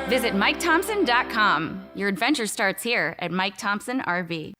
Visit MikeThompson.com. Your adventure starts here at Mike Thompson RV.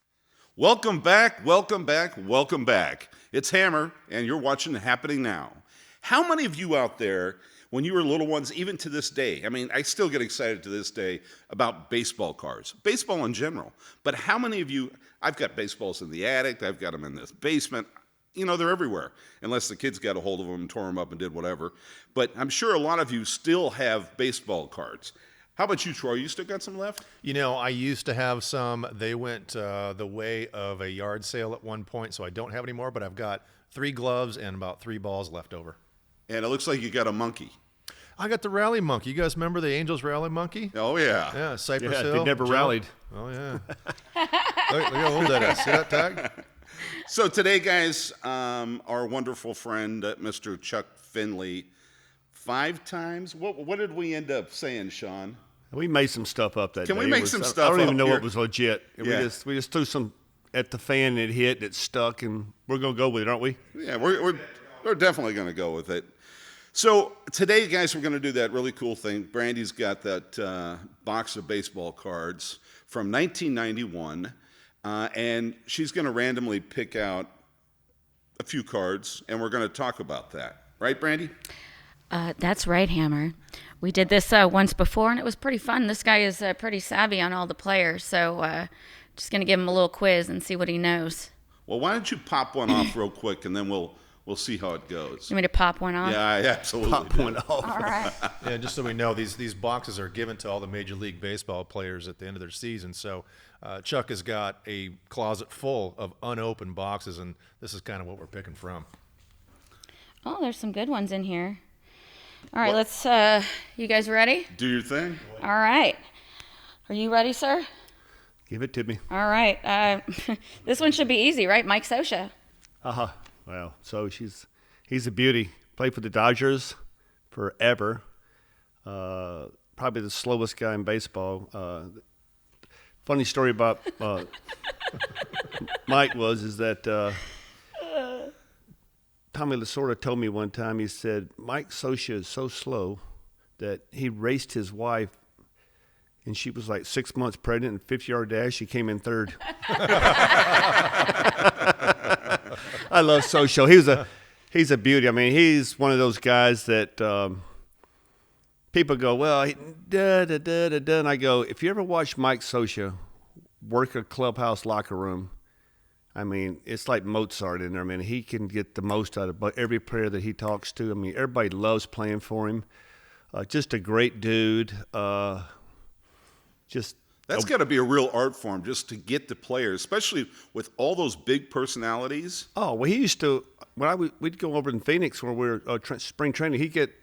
Welcome back, welcome back, welcome back. It's Hammer, and you're watching Happening Now. How many of you out there, when you were little ones, even to this day, I mean, I still get excited to this day about baseball cards, baseball in general, but how many of you, I've got baseballs in the attic, I've got them in this basement, you know, they're everywhere, unless the kids got a hold of them and tore them up and did whatever, but I'm sure a lot of you still have baseball cards. How about you, Troy? You still got some left? You know, I used to have some. They went the way of a yard sale at one point, so I don't have any more, but I've got 3 gloves and about 3 balls left over. And it looks like you got a monkey. I got the rally monkey. You guys remember the Angels rally monkey? Oh, yeah. Yeah, Cypress Yeah, Hill. they never rallied. Oh, yeah. Look how old that is. See that tag? So today, guys, our wonderful friend, Mr. Chuck Finley, 5 times. What did we end up saying, Sean? We made some stuff up that day. Can we make some stuff I don't up even know here? what was legit. Yeah. We just threw some at the fan and it hit and it stuck, and we're going to go with it, aren't we? Yeah, we're definitely going to go with it. So today, guys, we're going to do that really cool thing. Brandi's got that box of baseball cards from 1991, and she's going to randomly pick out a few cards, and we're going to talk about that. Right, Brandi? That's right, Hammer. We did this once before, and it was pretty fun. This guy is pretty savvy on all the players, so just going to give him a little quiz and see what he knows. Well, why don't you pop one off real quick, and then we'll see how it goes. You want me to pop one off? Yeah, I absolutely Pop do. one off. All right. Yeah, just so we know, these boxes are given to all the Major League Baseball players at the end of their season. So Chuck has got a closet full of unopened boxes, and this is kind of what we're picking from. Oh, there's some good ones in here. All right, let's, you guys ready? Do your thing. All right. Are you ready, sir? Give it to me. All right. This one should be easy, right? Mike Scioscia. Uh-huh. Well, so he's a beauty. Played for the Dodgers forever. Probably the slowest guy in baseball. Funny story about Mike is that Tommy Lasorda told me one time, he said, Mike Scioscia is so slow that he raced his wife, and she was like 6 months pregnant, and 50-yard dash, she came in third. I love Scioscia. He's a beauty. I mean, he's one of those guys that people go, well, and I go, if you ever watch Mike Scioscia work a clubhouse locker room, I mean, it's like Mozart in there. I mean, he can get the most out of every player that he talks to. I mean, everybody loves playing for him. Just a great dude. That's got to be a real art form, just to get the players, especially with all those big personalities. Oh, well, he used to, we'd go over in Phoenix where we were spring training, he'd get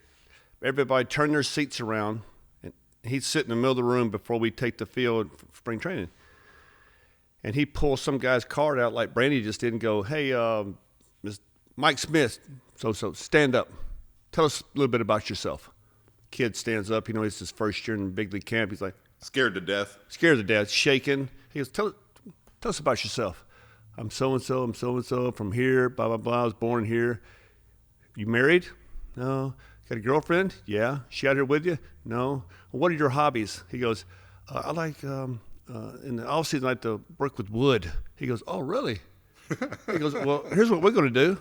everybody turn their seats around, and he'd sit in the middle of the room before we take the field for spring training. And he'd pull some guy's card out like Brandi just did and go, hey, Mike Smith, so stand up. Tell us a little bit about yourself. Kid stands up, it's his first year in big league camp. He's like, Scared to death, shaking. He goes, tell us about yourself. I'm so-and-so from here, blah, blah, blah. I was born here. You married? No. Got a girlfriend? Yeah. She out here with you? No. Well, what are your hobbies? He goes, I like, in the off season, I like to work with wood. He goes, oh, really? He goes, well, here's what we're going to do.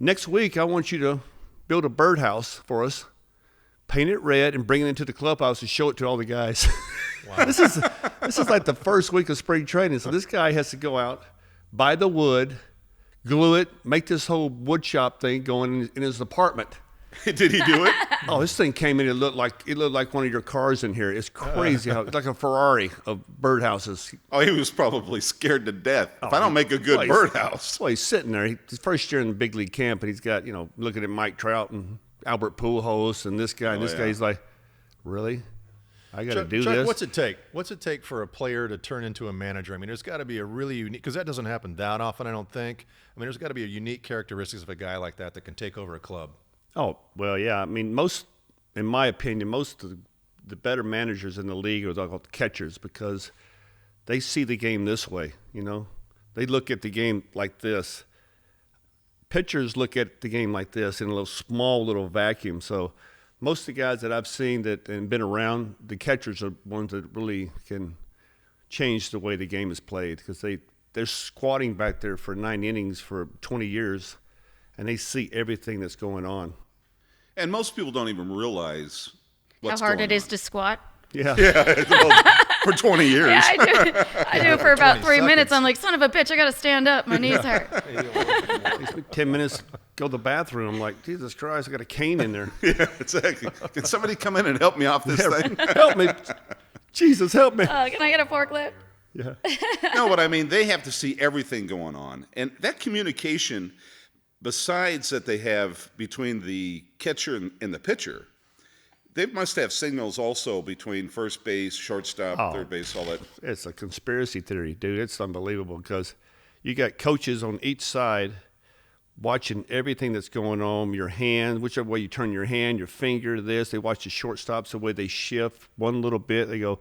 Next week, I want you to build a birdhouse for us, paint it red, and bring it into the clubhouse and show it to all the guys. Wow. This is like the first week of spring training. So this guy has to go out, buy the wood, glue it, make this whole wood shop thing going in his apartment. Did he do it? Oh, this thing came in. It looked like one of your cars in here. It's crazy. It's like a Ferrari of birdhouses. Oh, he was probably scared to death. If I don't make a good birdhouse. Well, he's sitting there. His first year in the big league camp, and he's got, looking at Mike Trout and Albert Pujols and this guy and this guy. He's like, really? I got to do Chuck, this? What's it take? What's it take for a player to turn into a manager? I mean, there's got to be a really unique, because that doesn't happen that often, I don't think. I mean, there's got to be a unique characteristics of a guy like that can take over a club. Oh, well, yeah. I mean, in my opinion, most of the better managers in the league are called catchers because they see the game this way, They look at the game like this. Pitchers look at the game like this in a small little vacuum. So most of the guys that I've seen that and been around, the catchers are ones that really can change the way the game is played because they're squatting back there for 9 innings for 20 years, and they see everything that's going on. And most people don't even realize what's How hard going it is on. to squat. Yeah. Yeah, well, for 20 years. Yeah, I do it for about 3 seconds. minutes. I'm like, son of a bitch, I got to stand up. My knees hurt. It takes me 10 minutes to go to the bathroom. I'm like, Jesus Christ, I got a cane in there. Yeah, exactly. Can somebody come in and help me off this thing? Help me. Jesus, help me. Can I get a forklift? Yeah. No, but I mean, they have to see everything going on. And that communication, besides that they have between the catcher and the pitcher, they must have signals also between first base, shortstop, third base, all that. It's a conspiracy theory, dude. It's unbelievable because you got coaches on each side watching everything that's going on, your hand, whichever way you turn your hand, your finger, this. They watch the shortstops, the way they shift one little bit. They go,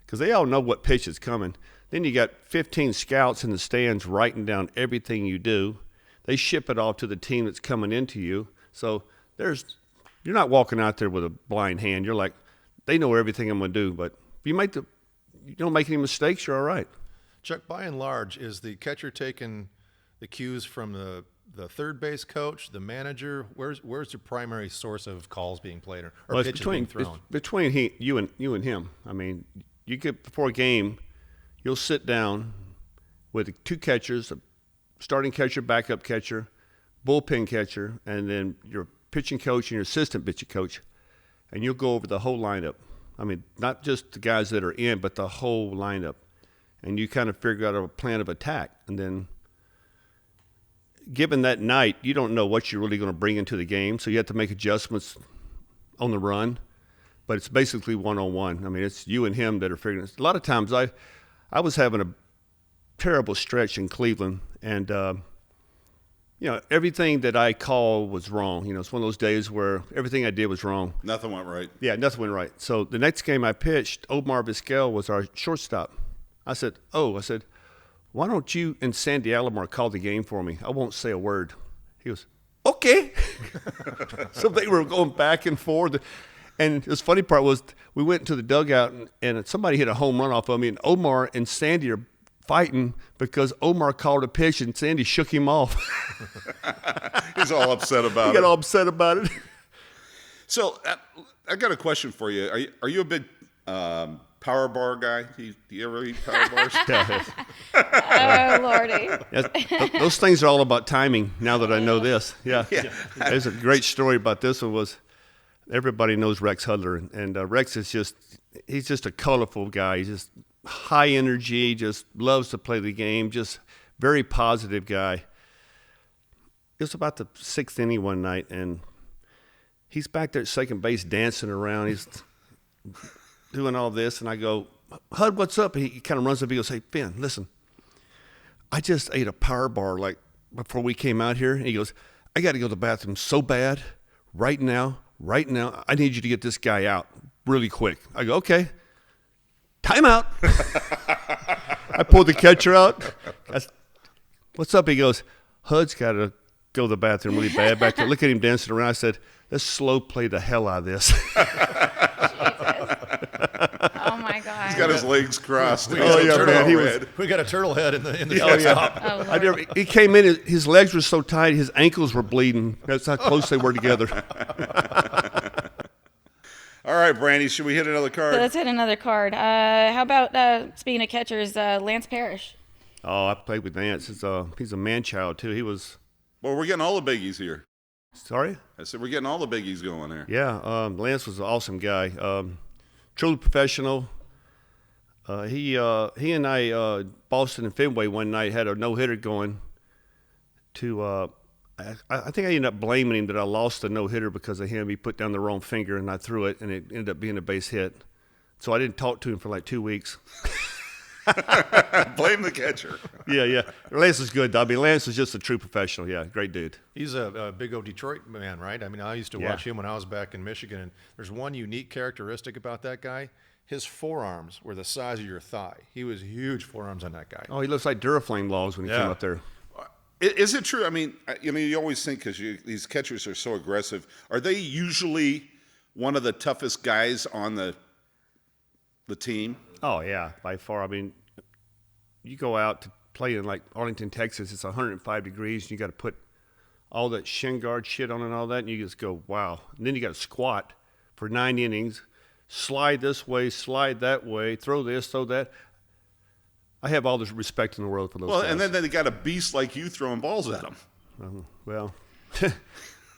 because they all know what pitch is coming. Then you got 15 scouts in the stands writing down everything you do. They ship it off to the team that's coming into you. So you're not walking out there with a blind hand. You're like, they know everything I'm going to do. But if you don't make any mistakes, you're all right. Chuck, by and large, is the catcher taking the cues from the third base coach, the manager? Where's the primary source of calls being played or Well, pitches being thrown? It's between you and him. I mean, you get before a game, you'll sit down with 2 catchers, a starting catcher, backup catcher, bullpen catcher, and then your pitching coach and your assistant pitching coach, and you'll go over the whole lineup. I mean, not just the guys that are in, but the whole lineup. And you kind of figure out a plan of attack. And then given that night, you don't know what you're really going to bring into the game, so you have to make adjustments on the run. But it's basically one-on-one. I mean, it's you and him that are figuring it. A lot of times I was having a terrible stretch in Cleveland, and everything that I call was wrong. It's one of those days where everything I did was wrong. Nothing went right. Yeah, nothing went right. So the next game I pitched, Omar Vizquel was our shortstop. I said, why don't you and Sandy Alomar call the game for me? I won't say a word. He goes, okay. So they were going back and forth. And the funny part was we went to the dugout and somebody hit a home run off of me, and Omar and Sandy are fighting because Omar called a pitch and Sandy shook him off. He's all upset about He it. got all upset about it. So I got a question for you. Are you a big power bar guy? Do you ever eat power bars? Oh, Lordy. Those things are all about timing now that I know this. Yeah. There's a great story about this one was everybody knows Rex Hudler. And Rex he's just a colorful guy. He's just high energy, just loves to play the game, just very positive guy. It was about the 6th inning one night, and he's back there at second base dancing around. He's doing all this, and I go, Hud, what's up? And he kind of runs up and he goes, hey, Finn, listen, I just ate a power bar like before we came out here. And he goes, I got to go to the bathroom so bad right now. I need you to get this guy out really quick. I go, okay. Time out. I pulled the catcher out. What's up? He goes, Hud's got to go to the bathroom really bad back there. Look at him dancing around. I said, let's slow play the hell out of this. Oh, my God. He's got his legs crossed. We got a turtle head. We got a turtle head in the Oh, shortstop. Oh, Lord. He came in, his legs were so tight, his ankles were bleeding. That's how close they were together. All right, Brandi, should we hit another card? So let's hit another card. How about, speaking of catchers, Lance Parish? Oh, I played with Lance. He's a man-child, too. He was – Well, we're getting all the biggies here. sorry? I said we're getting all the biggies going here. Yeah, Lance was an awesome guy. Truly professional. He and I, Boston and Fenway one night had a no-hitter going to I think I ended up blaming him that I lost the no-hitter because of him. He put down the wrong finger, and I threw it, and it ended up being a base hit. So I didn't talk to him for like 2 weeks. Blame the catcher. Yeah. Lance is good. I mean, Lance is just a true professional. Yeah, great dude. He's a big old Detroit man, right? I mean, I used to watch him when I was back in Michigan, and there's one unique characteristic about that guy. His forearms were the size of your thigh. He was huge forearms on that guy. Oh, he looks like Duraflame logs when he came up there. Is it true? I mean, you always think because these catchers are so aggressive. Are they usually one of the toughest guys on the team? Oh, yeah, by far. I mean, you go out to play in like Arlington, Texas, it's 105 degrees, and you got to put all that shin guard shit on and all that, and you just go, wow. And then you got to squat for 9 innings, slide this way, slide that way, throw this, throw that. I have all the respect in the world for those guys. And then they got a beast like you throwing balls at them. Well,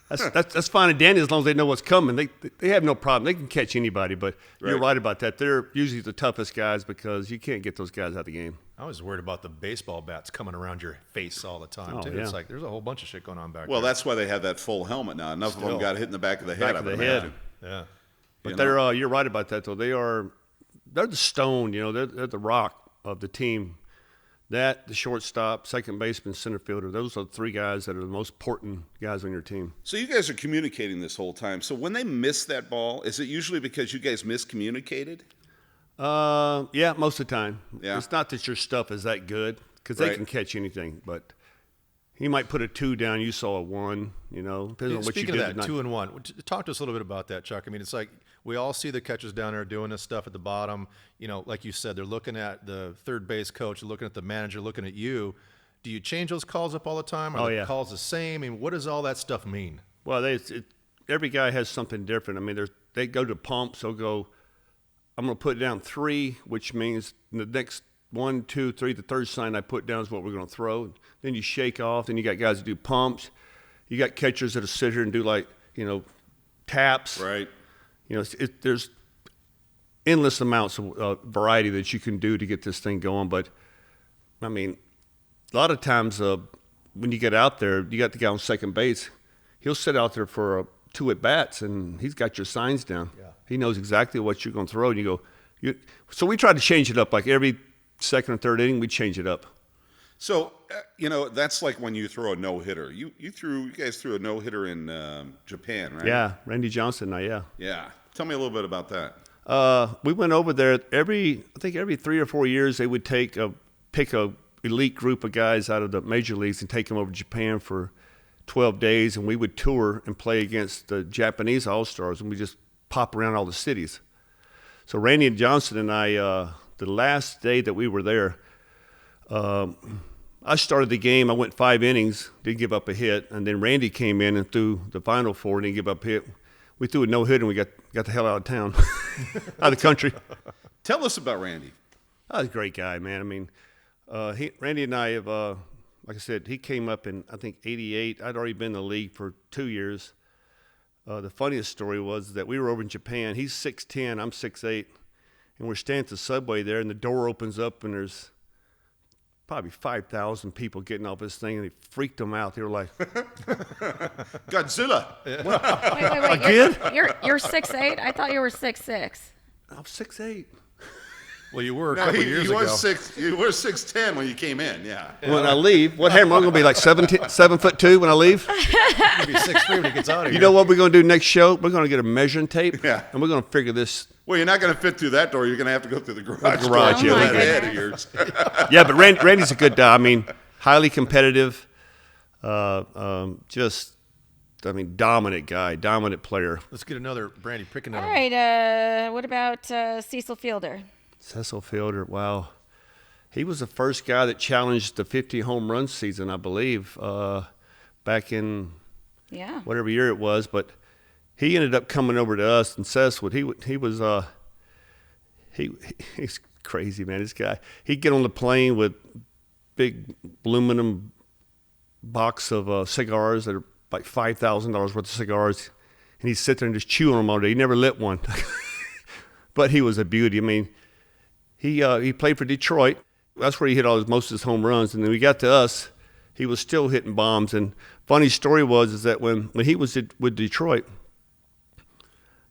that's fine and dandy as long as they know what's coming. They have no problem. They can catch anybody, but you're right about that. They're usually the toughest guys because you can't get those guys out of the game. I was worried about the baseball bats coming around your face all the time, too. Yeah. It's like there's a whole bunch of shit going on back Well, there. that's why they have that full helmet now. Enough of them got hit in the back of the head. Back of the head. Yeah. But you're right about that, though. They're the stone, they're the rock of the team. That, the shortstop, second baseman, center fielder, those are the 3 guys that are the most important guys on your team. So you guys are communicating this whole time. So when they miss that ball, is it usually because you guys miscommunicated? Yeah, most of the time. Yeah. It's not that your stuff is that good because they can catch anything, but he might put a 2 down. You saw a 1, depends on what you Speaking did. of that, 2 and 1, talk to us a little bit about that, Chuck. I mean, it's like we all see the catchers down there doing this stuff at the bottom. Like you said, they're looking at the third base coach, looking at the manager, looking at you. Do you change those calls up all the time? Are the calls the same? I mean, what does all that stuff mean? Well, every guy has something different. I mean, they go to pumps. They'll go, I'm going to put down 3, which means the next 1, 2, 3, the third sign I put down is what we're going to throw. Then you shake off. Then you got guys that do pumps. You got catchers that'll sit here and do taps. Right. There's endless amounts of variety that you can do to get this thing going. But, I mean, a lot of times when you get out there, you got the guy on second base. He'll sit out there for 2 at-bats, and he's got your signs down. Yeah. He knows exactly what you're going to throw. And you go, so we try to change it up. Like every second or third inning, we change it up. So, that's like when you throw a no-hitter. You guys threw a no-hitter in Japan, right? Yeah, Randy Johnson and I, yeah. Yeah. Tell me a little bit about that. We went over there every 3 or 4 years. They would pick a elite group of guys out of the major leagues and take them over to Japan for 12 days, and we would tour and play against the Japanese All-Stars, and we just pop around all the cities. So Randy Johnson and I, the last day that we were there, I started the game. I went 5 innings, didn't give up a hit, and then Randy came in and threw the final 4, didn't give up a hit. We threw a no-hit, and we got the hell out of town, out of the country. Tell us about Randy. Oh, he's a great guy, man. I mean, Randy and I have, like I said, he came up in, I think, 88. I'd already been in the league for 2 years. The funniest story was that we were over in Japan. He's 6'10", I'm 6'8", and we're standing at the subway there, and the door opens up, and there's probably 5,000 people getting off this thing, and it freaked them out. They were like, Godzilla. Wait. Again? You're 6'8"? I thought you were 6'6". I'm 6'8". Well, you were a couple years ago. You were 6'10" when you came in, yeah. When I leave, what Hammer? I'm going to be like 7'2" when I leave. You'll be 6'3" when he gets out of here. You know what we're going to do next show? We're going to get a measuring tape, Yeah. and we're going to figure this. Well, you're not going to fit through that door. You're going to have to go through the garage. The garage, door. yeah. That head of yours. Yeah, but Randy's a good guy. I mean, highly competitive, dominant guy, dominant player. Let's get another Brandi picking All on right. What about Cecil Fielder? Cecil Fielder, wow. He was the first guy that challenged the 50 home run season, I believe, back in whatever year it was. But he ended up coming over to us, and Cecil, he's crazy, man, this guy. He'd get on the plane with big aluminum box of cigars that are like $5,000 worth of cigars, and he'd sit there and just chew on them all day. He never lit one. But he was a beauty. I mean, he played for Detroit. That's where he hit most of his home runs. And then we got to us, he was still hitting bombs. And funny story is that when he was with Detroit,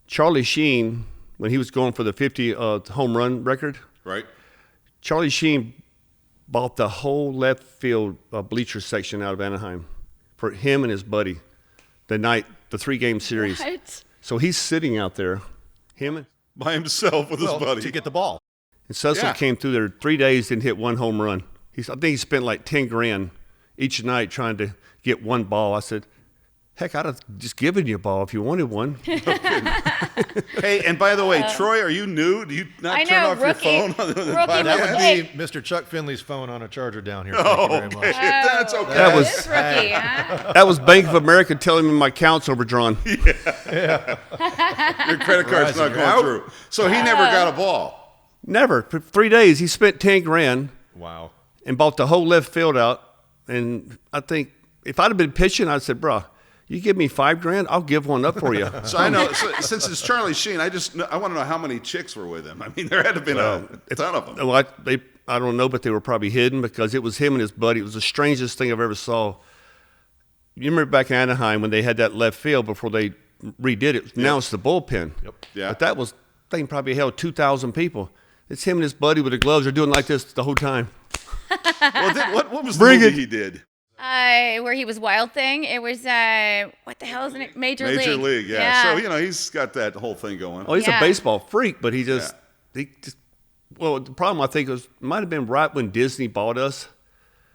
Charlie Sheen, when he was going for the 50 home run record, Right. Charlie Sheen bought the whole left field bleacher section out of Anaheim for him and his buddy the 3-game series. What? So he's sitting out there, By himself with his buddy. to get the ball. and Cecil came through there 3 days, didn't hit one home run. I think he spent like $10,000 each night trying to get one ball. I said, Heck, I'd have just given you a ball if you wanted one. Hey, and by the way, Troy, are you new? Do you not I turn know, off rookie. your phone on the Rookie podcast? That would Hey. be Mr. Chuck Finley's phone on a charger down here. Oh, Thank you very okay. much. That's okay. That was- This rookie, huh? That was Bank of America telling me my account's overdrawn. Your credit card's not Verizon, going you're out. through. So he never got a ball. Never. For 3 days, he spent $10,000 Wow. and bought the whole left field out. And I think if I'd have been pitching, I'd said, bro, you give me $5,000, I'll give one up for you. So I know, since it's Charlie Sheen, I want to know how many chicks were with him. I mean, there had to have been a ton of them. Well, I don't know, but they were probably hidden because it was him and his buddy. It was the strangest thing I've ever saw. You remember back in Anaheim when they had that left field before they redid it? Now it's the bullpen. Yep. Yeah. But that thing probably held 2,000 people. It's him and his buddy with the gloves. They're doing like this the whole time. Well, what was Bring the movie it. he did? Where he was Wild Thing. It was what the hell is it? Major League, yeah. So, he's got that whole thing going. Oh, he's Yeah. a baseball freak, but well, the problem I think might have been right when Disney bought us.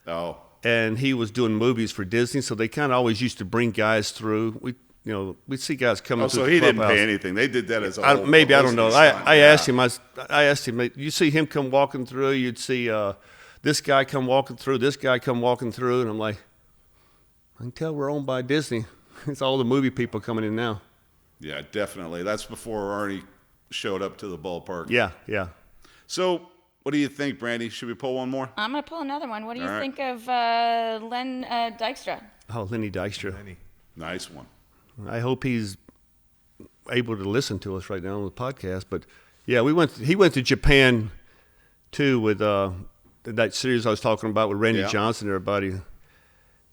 Oh. And he was doing movies for Disney, so they kind of always used to bring guys through. We'd see guys coming through So the he didn't clubhouse. pay anything. They did that as a whole Maybe, I don't know. publicity stunt. I Yeah. asked him. I asked him. You see him come walking through. You'd see this guy come walking through. This guy come walking through, and I'm like, I can tell we're owned by Disney. It's all the movie people coming in now. Yeah, definitely. That's before Arnie showed up to the ballpark. Yeah, yeah. So, what do you think, Brandi? Should we pull one more? I'm gonna pull another one. What do you All right. think of Len Dykstra? Oh, Lenny Dykstra. Nice one. I hope he's able to listen to us right now on the podcast. But yeah, he went to Japan too with that series I was talking about with Randy Yeah. Johnson and everybody.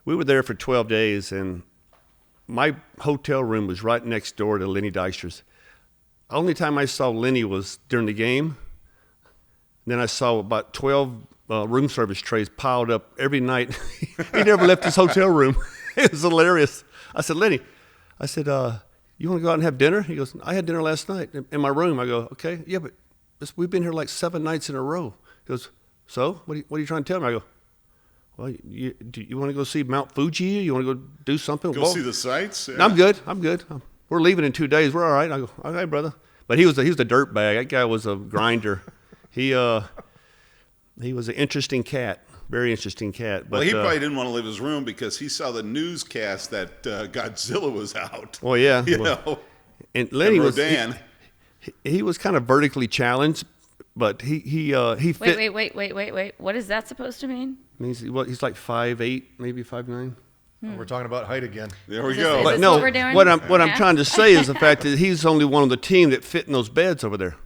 We were there for 12 days, and my hotel room was right next door to Lenny Dykstra's. Only time I saw Lenny was during the game. Then I saw about 12 room service trays piled up every night. He never left his hotel room. It was hilarious. I said, Lenny, you want to go out and have dinner? He goes, I had dinner last night in my room. I go, okay, yeah, but we've been here like 7 nights in a row. He goes, so what are you trying to tell me? I go, well, do you want to go see Mount Fuji? You want to go do something? Go see the sights? Yeah. I'm good. We're leaving in 2 days. We're all right. I go, okay, brother. But he was the dirt bag. That guy was a grinder. He was an interesting cat, very interesting cat. But Well, he probably didn't want to leave his room because he saw the newscast that Godzilla was out. well, yeah. You well, know, and Lenny and was Rodan. he was kind of vertically challenged, but he fit. Wait. What is that supposed to mean? He's like 5'8", maybe 5'9". We're talking about height again. There we Is this- go. is But this no, what we're doing? what I'm Yeah. trying to say is the fact that he's only one of the team that fit in those beds over there.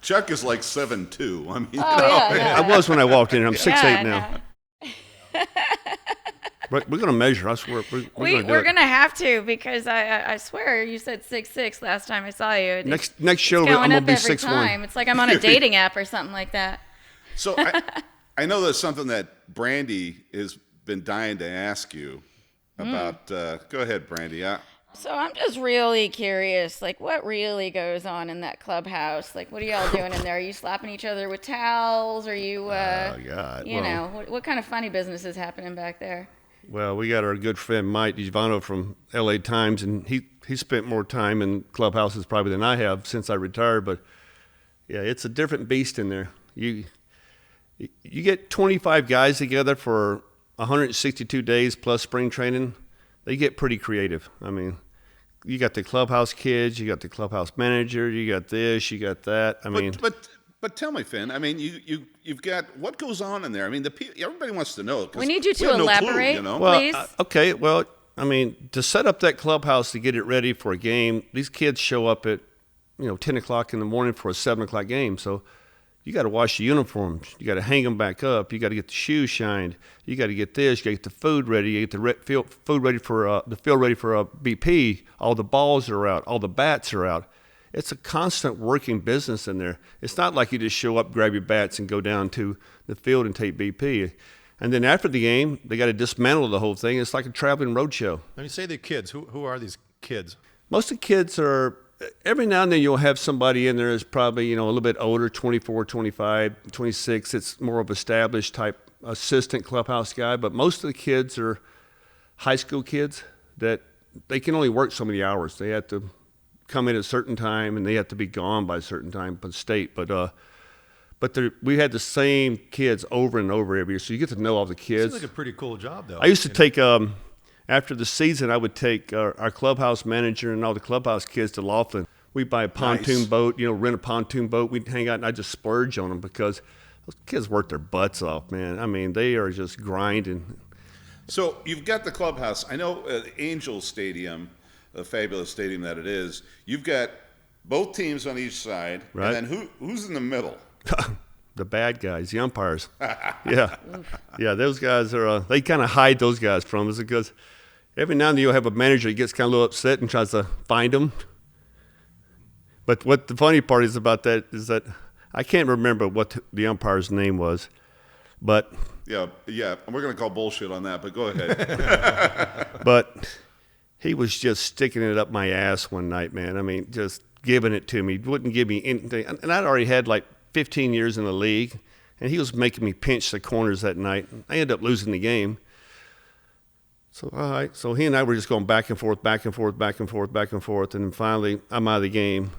Chuck is like 7'2". I mean, I was when I walked in. I'm 6'8" Yeah, now. We're going to measure. I swear. We're going to do We're it. gonna have to because I swear you said 6'6" last time I saw you. Next show, it's I'm going going up to be every 6'1". time. It's like I'm on a dating app or something like that. So I know there's something that Brandi has been dying to ask you about. Go ahead, Brandi. So I'm just really curious, like what really goes on in that clubhouse? Like what are y'all doing in there? Are you slapping each other with towels? Are you, God. you know, what kind of funny business is happening back there? Well, we got our good friend Mike DiGiovanno from LA Times, and he spent more time in clubhouses probably than I have since I retired. But yeah, it's a different beast in there. You get 25 guys together for 162 days plus spring training. They get pretty creative. I mean, you got the clubhouse kids, you got the clubhouse manager, you got this, you got that. I mean, But tell me, Finn. I mean, you've got what goes on in there. I mean, everybody wants to know. 'Cause We need you we to have no clue, elaborate. you know? well, please? okay. Well, I mean, to set up that clubhouse to get it ready for a game, these kids show up at 10 o'clock in the morning for a 7 o'clock game. So you got to wash the uniforms. You got to hang them back up. You got to get the shoes shined. You got to get this. You got to get the food ready. You get the food ready for the field ready for BP. All the balls are out. All the bats are out. It's a constant working business in there. It's not like you just show up, grab your bats, and go down to the field and take BP. And then after the game, they got to dismantle the whole thing. It's like a traveling road show. When you say the kids, who are these kids? Most of the kids are, every now and then you'll have somebody in there that's probably, a little bit older, 24, 25, 26. It's more of established type assistant clubhouse guy, but most of the kids are high school kids that they can only work so many hours. They have to come in at a certain time, and they have to be gone by a certain time for the state. But we had the same kids over and over every year, so you get to know all the kids. Seems like a pretty cool job, though. I used to take after the season, I would take our clubhouse manager and all the clubhouse kids to Laughlin. We'd buy a pontoon boat, rent a pontoon boat. We'd hang out, and I'd just splurge on them because those kids work their butts off, man. I mean, they are just grinding. So you've got the clubhouse. I know Angels Stadium, a fabulous stadium that it is. You've got both teams on each side, right? And then who's in the middle? The bad guys, the umpires. Yeah, those guys are. They kind of hide those guys from us because every now and then you'll have a manager that gets kind of a little upset and tries to find them. But what the funny part is about that is that I can't remember what the umpire's name was, but yeah, we're gonna call bullshit on that. But go ahead. But he was just sticking it up my ass one night, man. I mean, just giving it to me. Wouldn't give me anything, and I'd already had like 15 years in the league, and he was making me pinch the corners that night. I ended up losing the game. So, all right. So he and I were just going back and forth, back and forth, back and forth, back and forth. And then finally, I'm out of the game.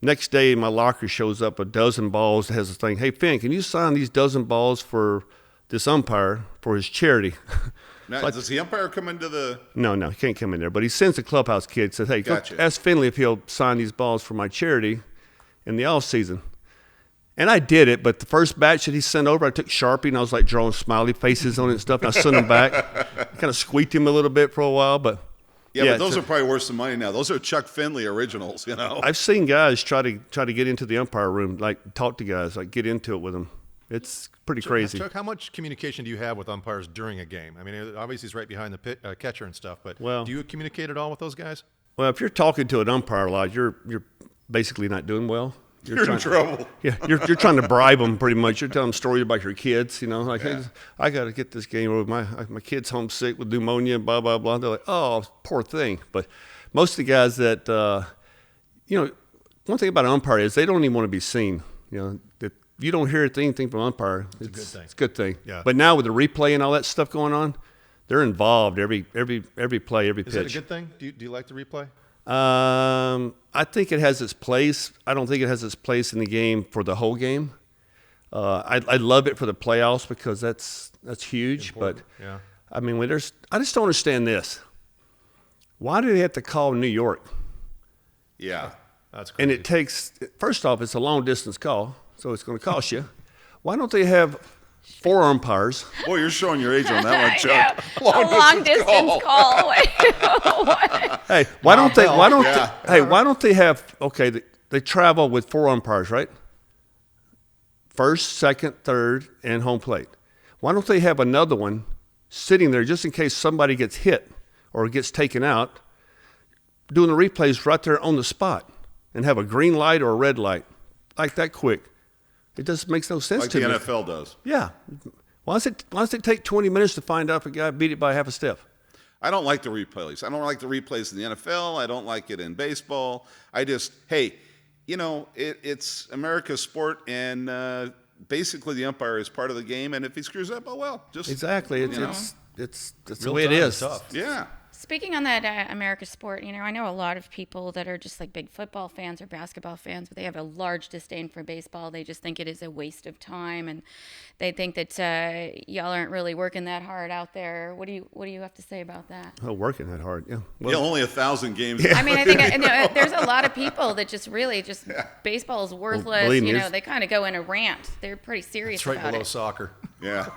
Next day, in my locker shows up a dozen balls that has a thing. Hey, Finn, can you sign these dozen balls for this umpire for his charity? Now, does the umpire come into the... No, he can't come in there. But he sends the clubhouse kid, says, hey, gotcha. Ask Finley if he'll sign these balls for my charity in the off season. And I did it, but the first batch that he sent over, I took Sharpie, and I was like drawing smiley faces on it and stuff, and I sent them back. Kind of squeaked him a little bit for a while, but... Yeah, but those are probably worth some money now. Those are Chuck Finley originals, I've seen guys try to get into the umpire room, like talk to guys, like get into it with them. It's pretty crazy. Chuck, how much communication do you have with umpires during a game? I mean, obviously he's right behind the catcher and stuff, but do you communicate at all with those guys? Well, if you're talking to an umpire a lot, you're basically not doing well. You're in trouble. Yeah, you're trying to bribe them pretty much. You're telling them stories about your kids, like, hey, I got to get this game over. My kid's homesick with pneumonia, blah, blah, blah. They're like, oh, poor thing. But most of the guys that, one thing about an umpire is they don't even want to be seen. If you don't hear anything from an umpire, it's a good thing. It's a good thing. Yeah. But now with the replay and all that stuff going on, they're involved every play, every pitch. Is that a good thing? Do you like the replay? I think it has its place. I don't think it has its place in the game for the whole game. I love it for the playoffs because that's huge. Important. But yeah. I mean, I just don't understand this. Why do they have to call New York? Yeah, that's crazy. And it takes, first off, it's a long distance call, so it's going to cost you. Why don't they have 4 umpires? Boy, you're showing your age on that one, Chuck. Long distance call. Hey, why don't they have, okay, they travel with 4 umpires, right? First, second, third, and home plate. Why don't they have another one sitting there just in case somebody gets hit or gets taken out, doing the replays right there on the spot, and have a green light or a red light, like that quick? It just makes no sense to me. Like the NFL does. Yeah. Why does it take 20 minutes to find out if a guy beat it by half a step? I don't like the replays. I don't like the replays in the NFL. I don't like it in baseball. It's America's sport, and basically the umpire is part of the game. And if he screws up, oh well. Just exactly. It's the way it time is. Tough. Yeah. Speaking on that America's sport, I know a lot of people that are just like big football fans or basketball fans, but they have a large disdain for baseball. They just think it is a waste of time, and they think that y'all aren't really working that hard out there. What do you have to say about that? Oh, working that hard, yeah. Well, yeah, only 1,000 games. I mean, I think there's a lot of people that just really baseball is worthless. Well, they kind of go in a rant. They're pretty serious It's right about below it. soccer. Yeah.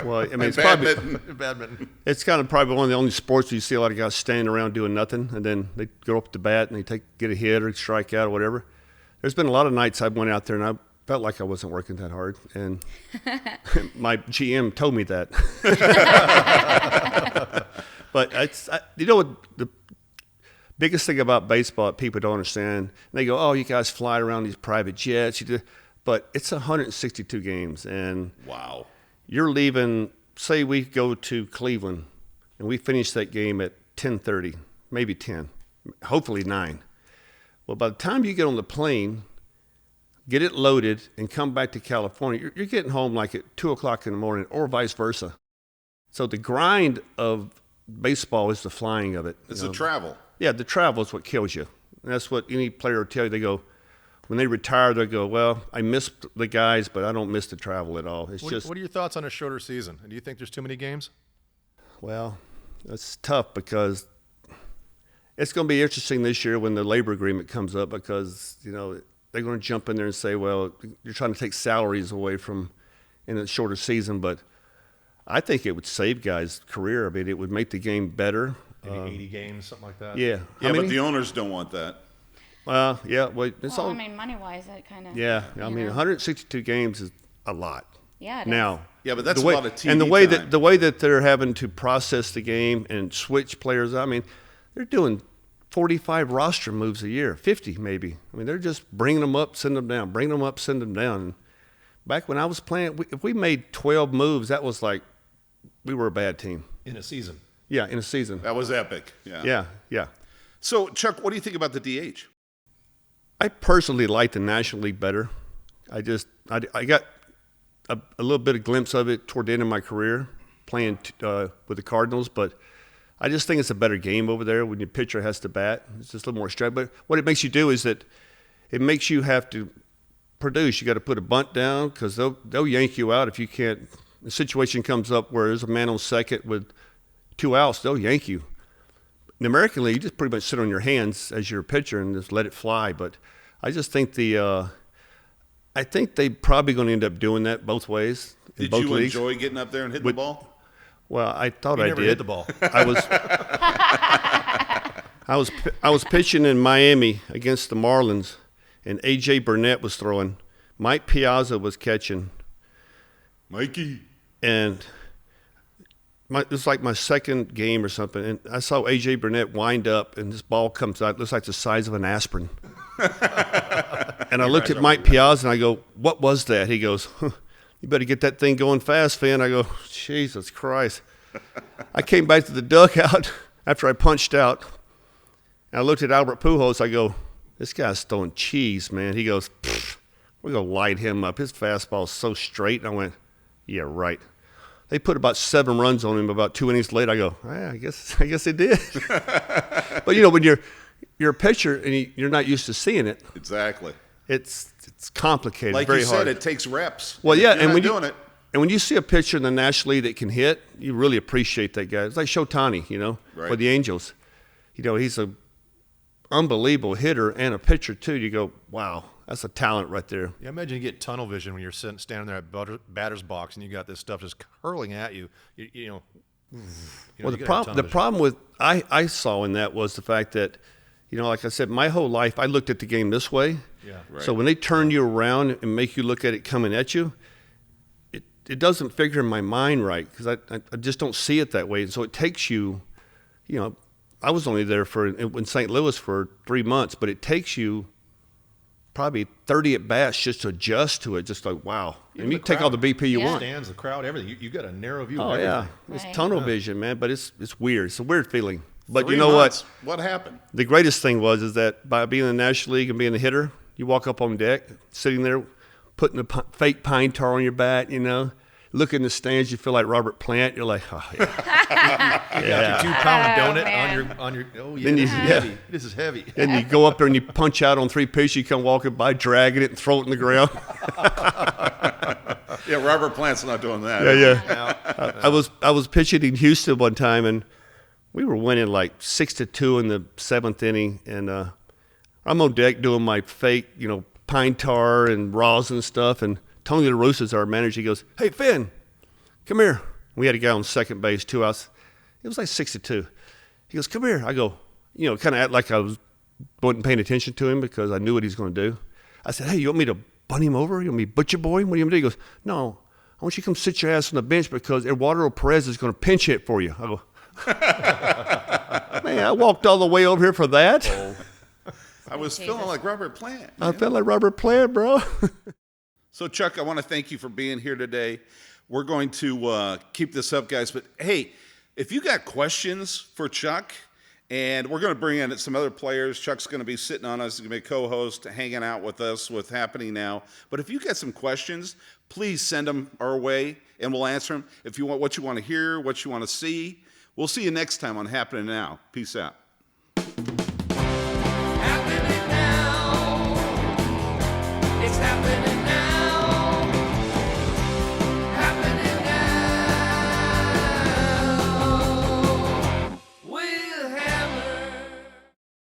Well, I mean, it's Badminton. It's kind of probably one of the only sports where you see a lot of guys standing around doing nothing, and then they go up to bat and they get a hit or strike out or whatever. There's been a lot of nights I went out there and I felt like I wasn't working that hard, and my GM told me that. But what the biggest thing about baseball that people don't understand, they go, oh, you guys fly around these private jets, but it's 162 games, and Wow. You're leaving, say we go to Cleveland, and we finish that game at 10:30, maybe 10, hopefully 9. Well, by the time you get on the plane, get it loaded, and come back to California, you're getting home like at 2 o'clock in the morning, or vice versa. So the grind of baseball is the flying of it. It's the travel. Yeah, the travel is what kills you. And that's what any player will tell you. They go, when they retire, they go, well, I miss the guys, but I don't miss the travel at all. What are your thoughts on a shorter season? Do you think there's too many games? Well, it's tough because it's going to be interesting this year when the labor agreement comes up because, they're going to jump in there and say, well, you're trying to take salaries away from in a shorter season. But I think it would save guys' career. I mean, it would make the game better. Maybe 80 games, something like that. Yeah. Yeah, but the owners don't want that. Yeah. Well, it's all. I mean, money-wise, that kind of. Yeah. I mean, 162 games is a lot. Yeah. It Now. is. Yeah, but that's a lot of TV and the time. way that they're having to process the game and switch players. I mean, they're doing 45 roster moves a year, 50 maybe. I mean, they're just bringing them up, send them down, bring them up, send them down. And back when I was playing, if we made 12 moves, that was like we were a bad team. In a season. Yeah, in a season. That was epic. Yeah. Yeah. So, Chuck, what do you think about the DH? I personally like the National League better. I got a little bit of glimpse of it toward the end of my career playing with the Cardinals, but I just think it's a better game over there when your pitcher has to bat. It's just a little more straight. But what it makes you do is that it makes you have to produce. You got to put a bunt down because they'll yank you out if you can't. The situation comes up where there's a man on second with 2 outs, they'll yank you. In the American League, you just pretty much sit on your hands as your pitcher and just let it fly. But I just think I think they're probably going to end up doing that both ways. Did both you leagues. enjoy getting up there and hitting the ball? Well, I thought I never did. hit the ball. I was pitching in Miami against the Marlins, and A.J. Burnett was throwing. Mike Piazza was catching. Mikey. And it was like my second game or something, and I saw A.J. Burnett wind up, and this ball comes out. It looks like the size of an aspirin. And I looked at Mike Piazza, and I go, what was that? He goes, you better get that thing going fast, Finn. I go, Jesus Christ. I came back to the dugout after I punched out, and I looked at Albert Pujols. I go, this guy's throwing cheese, man. He goes, we're going to light him up. His fastball's so straight. And I went, yeah, right. They put about 7 runs on him about 2 innings later. I go, I guess they did. But, when you're a pitcher and you're not used to seeing it, Exactly. it's complicated, Like very you said, hard. it takes reps. Well, yeah, If you're and not when doing it. And when you see a pitcher in the National League that can hit, you really appreciate that guy. It's like Shotani, Right. for the Angels. He's a unbelievable hitter and a pitcher too. You go, wow, that's a talent right there. Yeah, imagine you get tunnel vision when you're standing there at batter's box and you got this stuff just hurling at you. Well, the problem with I saw in that was the fact that, like I said, my whole life I looked at the game this way. Yeah. Right. So when they turn you around and make you look at it coming at you, it doesn't figure in my mind right because I just don't see it that way. And so it takes you, I was only there in St. Louis for 3 months, but it takes you probably 30 at bats just to adjust to it. Just like, wow. And you take all the BP you want. Stands, the crowd, everything. You got a narrow view Oh, of everything. yeah. It's Right. tunnel vision, man, but it's weird. It's a weird feeling. But 3 you know months. what? What happened? The greatest thing is that by being in the National League and being a hitter, you walk up on deck, sitting there, putting the fake pine tar on your bat, look in the stands, you feel like Robert Plant. You're like, oh, yeah. Got your 2-pound donut man. on your. Oh yeah, Then this is yeah. heavy. This is heavy. And you go up there and you punch out on 3 pitches, you come walking by, dragging it and throw it in the ground. Yeah, Robert Plant's not doing that. Yeah. I was pitching in Houston one time, and we were winning like 6-2 in the 7th inning, and I'm on deck doing my fake, pine tar and rosin stuff, and Tony La Russa's our manager. He goes, hey, Finn, come here. We had a guy on second base, 2 outs. It was like 6-2. He goes, come here. I go, kind of act like I wasn't paying attention to him because I knew what he's going to do. I said, hey, you want me to bunt him over? You want me to butcher boy him? What do you want me to do? He goes, no, I want you to come sit your ass on the bench because Eduardo Perez is going to pinch hit for you. I go, man, I walked all the way over here for that. I was feeling like Robert Plant. I felt like Robert Plant, bro. So, Chuck, I want to thank you for being here today. We're going to keep this up, guys. But, hey, if you got questions for Chuck And we're going to bring in some other players. Chuck's going to be sitting on us. He's going to be a co-host, hanging out with us with Happening Now. But if you got some questions, please send them our way, and we'll answer them. If you want what you want to hear, what you want to see, we'll see you next time on Happening Now. Peace out.